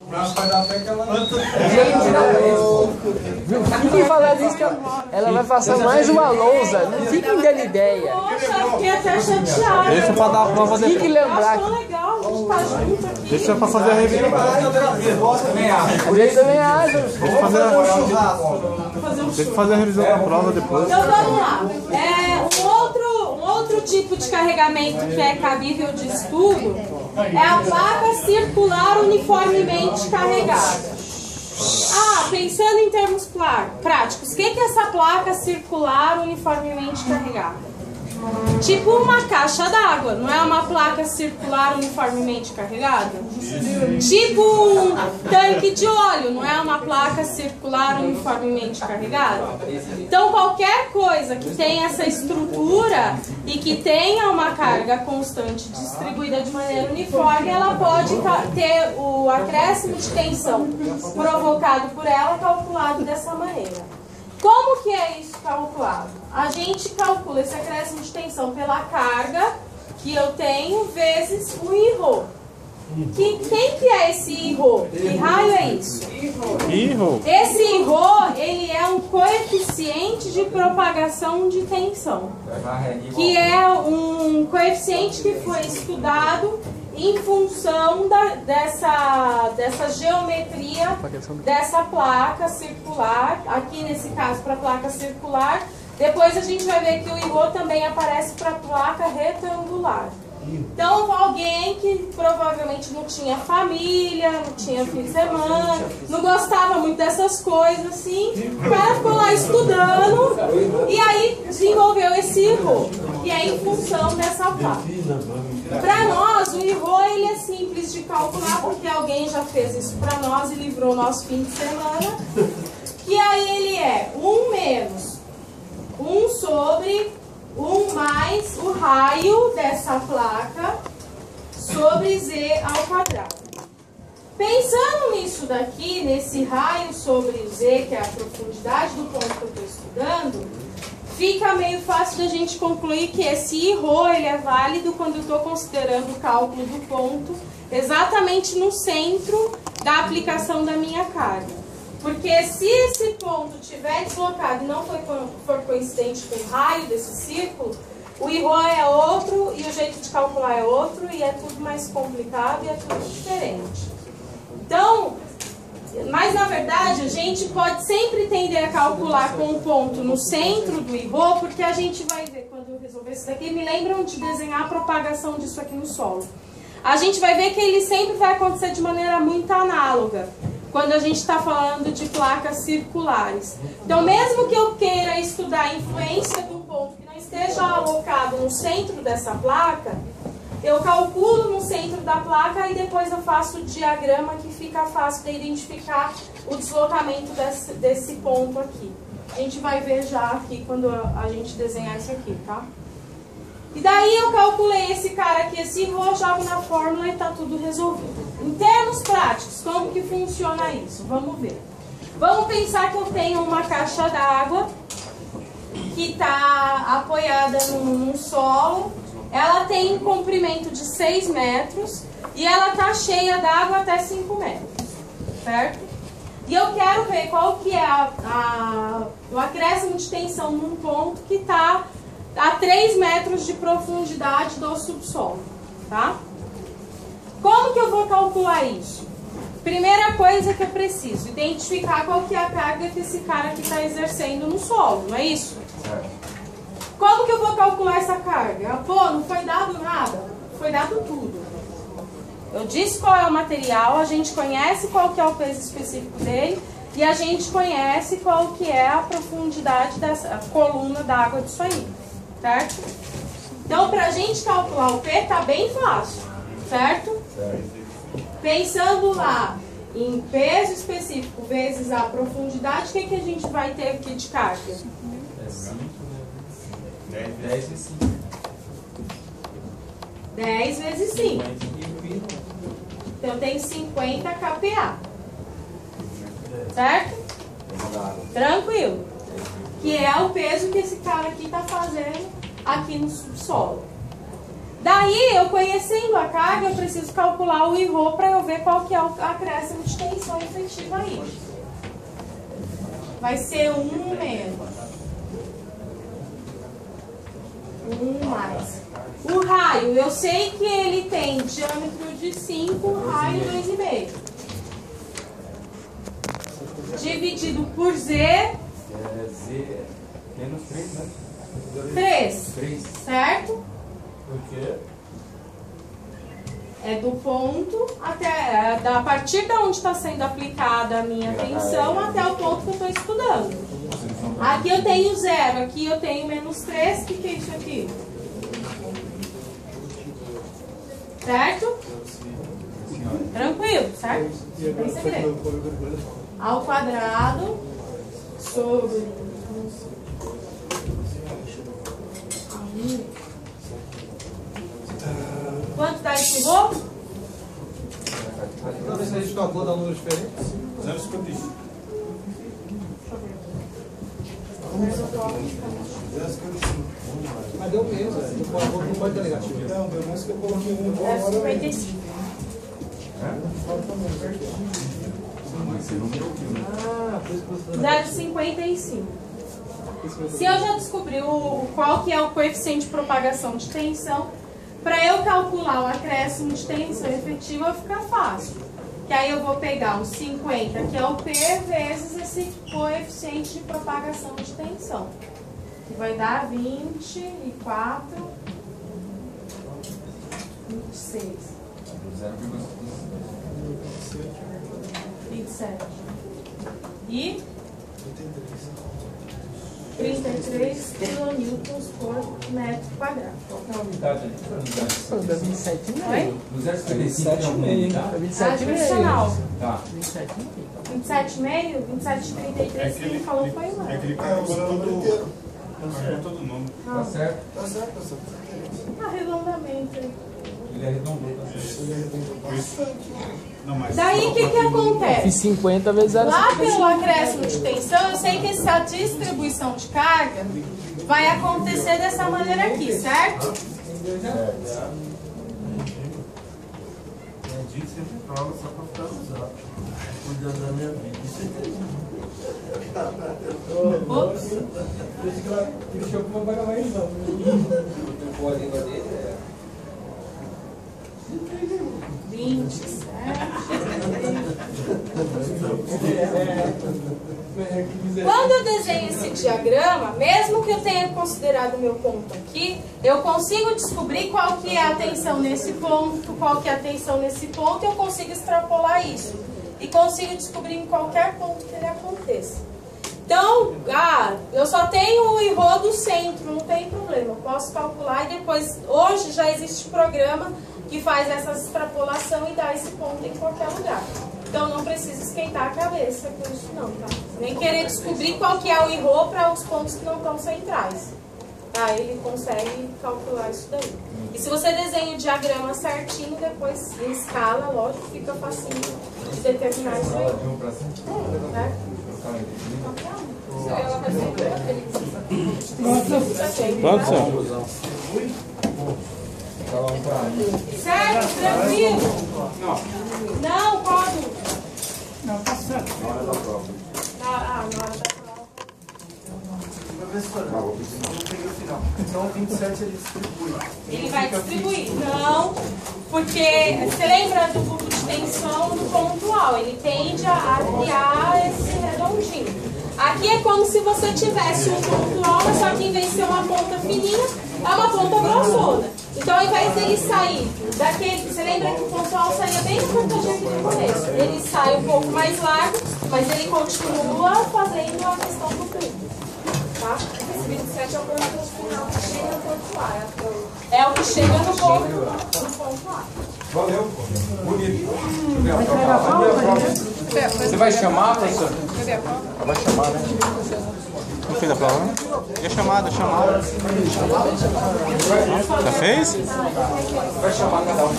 Vai dar até aquela... Fiquem falando isso que ela vai passar mais uma lousa. Não fiquem dando ideia. Poxa, fiquei até chateada. Deixa pra dar a prova depois. Fiquem lembrar. Acho tão legal, a gente tá junto aqui. Deixa pra fazer a revisão. Eu também acho. Tem que fazer a revisão da prova depois. Então vamos lá. Um outro tipo de carregamento que é cabível de estudo é a placa circular uniformemente carregada. Pensando em termos práticos, o que é essa placa circular uniformemente carregada? Tipo uma caixa d'água, não é uma placa circular uniformemente carregada? Tipo um tanque de óleo, não é uma placa circular uniformemente carregada? Então qualquer coisa que tenha essa estrutura e que tenha uma carga constante distribuída de maneira uniforme, ela pode ter o acréscimo de tensão provocado por ela calculado dessa maneira. Como que é isso calculado? A gente calcula esse acréscimo de tensão pela carga que eu tenho vezes o I-ρ. Quem que é esse I-ρ? Que raio é isso? I-ρ. Esse I-ρ, ele é um coeficiente de propagação de tensão, que é um coeficiente que foi estudado em função dessa geometria dessa placa circular, aqui nesse caso para a placa circular. Depois a gente vai ver que o I-ρ também aparece para a placa retangular. Então alguém que provavelmente não tinha família, não tinha fim de semana, não gostava muito dessas coisas assim, o cara ficou lá estudando e aí desenvolveu esse I-ρ, que é em função dessa placa. Para nós, o I-ρ ele é simples de calcular, porque alguém já fez isso para nós e livrou o nosso fim de semana. Que aí ele é 1 menos 1 sobre 1 mais o raio dessa placa sobre Z ao quadrado. Pensando nisso daqui, nesse raio sobre Z, que é a profundidade do ponto que eu estou estudando, fica meio fácil da gente concluir que esse I-ρ ele é válido quando eu estou considerando o cálculo do ponto exatamente no centro da aplicação da minha carga. Porque se esse ponto estiver deslocado e não for coincidente com o raio desse círculo, o I-ρ é outro e o jeito de calcular é outro e é tudo mais complicado e é tudo diferente. Então, mas na verdade a gente pode sempre tender a calcular com um ponto no centro do I-ρ, porque a gente vai ver, quando eu resolver isso daqui, me lembram de desenhar a propagação disso aqui no solo. A gente vai ver que ele sempre vai acontecer de maneira muito análoga quando a gente está falando de placas circulares. Então, mesmo que eu queira estudar a influência de um ponto que não esteja alocado no centro dessa placa, eu calculo no centro da placa e depois eu faço o diagrama que fica fácil de identificar o deslocamento desse ponto aqui. A gente vai ver já aqui quando a gente desenhar isso aqui, tá? E daí eu calculei esse cara aqui, esse I-ρ, jogo na fórmula e está tudo resolvido. Em termos práticos, como que funciona isso? Vamos ver. Vamos pensar que eu tenho uma caixa d'água que está apoiada num solo. Ela tem um comprimento de 6 metros e ela está cheia d'água até 5 metros, certo? E eu quero ver qual que é o acréscimo de tensão num ponto que está a 3 metros de profundidade do subsolo, tá? Como que eu vou calcular isso? Primeira coisa que eu preciso, identificar qual que é a carga que esse cara aqui está exercendo no solo, não é isso? Como que eu vou calcular essa carga? Pô, não foi dado nada? Foi dado tudo. Eu disse qual é o material, a gente conhece qual que é o peso específico dele e a gente conhece qual que é a profundidade dessa coluna d'água disso aí, certo? Então, para a gente calcular o P, tá bem fácil, certo? Pensando lá em peso específico vezes a profundidade, o que a gente vai ter aqui de carga? 10 vezes 5. 10 vezes 5. Então tem 50 kPa. Certo? Tranquilo. Que é o peso que esse cara aqui está fazendo aqui no subsolo. Daí, eu conhecendo a carga, eu preciso calcular o IRO para eu ver qual que é o acréscimo de tensão efetiva aí. Vai ser 1 menos. 1 mais. O raio, eu sei que ele tem diâmetro de 5, raio 2,5. Dividido por Z. Z menos 3, né? 3. Certo? Por quê? É do ponto até. A partir de onde está sendo aplicada a minha tensão até o ponto que eu estou estudando. Aqui eu tenho 0, aqui eu tenho menos 3. O que é isso aqui? Certo? Tranquilo, certo? Não tem segredo. Ao quadrado sobre quanto dá esse rho? Toda vez que a gente calcula, dá um número diferente? 0,55. Mas deu menos, velho. Não pode ter negativo. Não, deu mais que eu coloquei um igual. 55. Ah, por isso que você 0,55. Se eu já descobri qual que é o coeficiente de propagação de tensão, para eu calcular o acréscimo de tensão efetiva fica fácil. Que aí eu vou pegar os 50, que é o P, vezes esse coeficiente de propagação de tensão. Que vai dar 24, 26. 27. E 33 kN por metro quadrado. Qual que é a unidade ali? Dá 27,5. Oi? No 0,55 tem alguma unidade? 27,5. Adicional. Tá. 27,5. 27,5, 27,33 que ele falou foi É lá. aquele cara todo o nome. Tá certo. Arredondamento. Ele arredondou, tá certo. Não, mas Daí o que acontece? Fiz 50 vezes 0,55. Lá pelo acréscimo de tensão, eu sei que essa distribuição de carga vai acontecer dessa maneira aqui, certo? A gente sempre prova só pra ficar usado. Cuidando da minha vida. Isso Ops. Por isso que ela deixou que não vai pagar mais não. O língua dele é... 27. Quando eu desenho esse diagrama, mesmo que eu tenha considerado o meu ponto aqui, eu consigo descobrir qual que é a tensão nesse ponto, qual que é a tensão nesse ponto, e eu consigo extrapolar isso. E consigo descobrir em qualquer ponto que ele aconteça. Então, eu só tenho o IRO do centro, não tem problema. Eu posso calcular e depois, hoje já existe programa que faz essa extrapolação e dá esse ponto em qualquer lugar. Então não precisa esquentar a cabeça com isso não, tá? Nem querer descobrir qual que é o IRO para os pontos que não estão centrais. Tá? Ele consegue calcular isso daí. E se você desenha o diagrama certinho, depois em escala, lógico, fica facinho de determinar isso aí. Né? Quanto, senhor? Certo? Tranquilo? Não, qual a dúvida? não, tá certo. Na hora da prova. Professor, não peguei o final. Então o 27 ele distribui. Ele vai distribuir. Não, porque você lembra do grupo de tensão do pontual? Ele tende a criar esse redondinho. Aqui é como se você tivesse um pontual, mas só que em vez de ser uma ponta fininha, é uma ponta grossona. Então, ao invés dele sair daquele... Você lembra que o pontual saía bem cortadinho aqui no começo? Ele sai um pouco mais largo, mas ele continua fazendo a questão do tubo. Tá? Esse 27 é o ponto final que chega no ponto A. É o que chega no ponto A. Valeu. Bonito. Você vai chamar, professor? Vai chamar, né? Não fez a prova, né? Ia chamar, deu chamada. Já fez? Vai chamar cada um.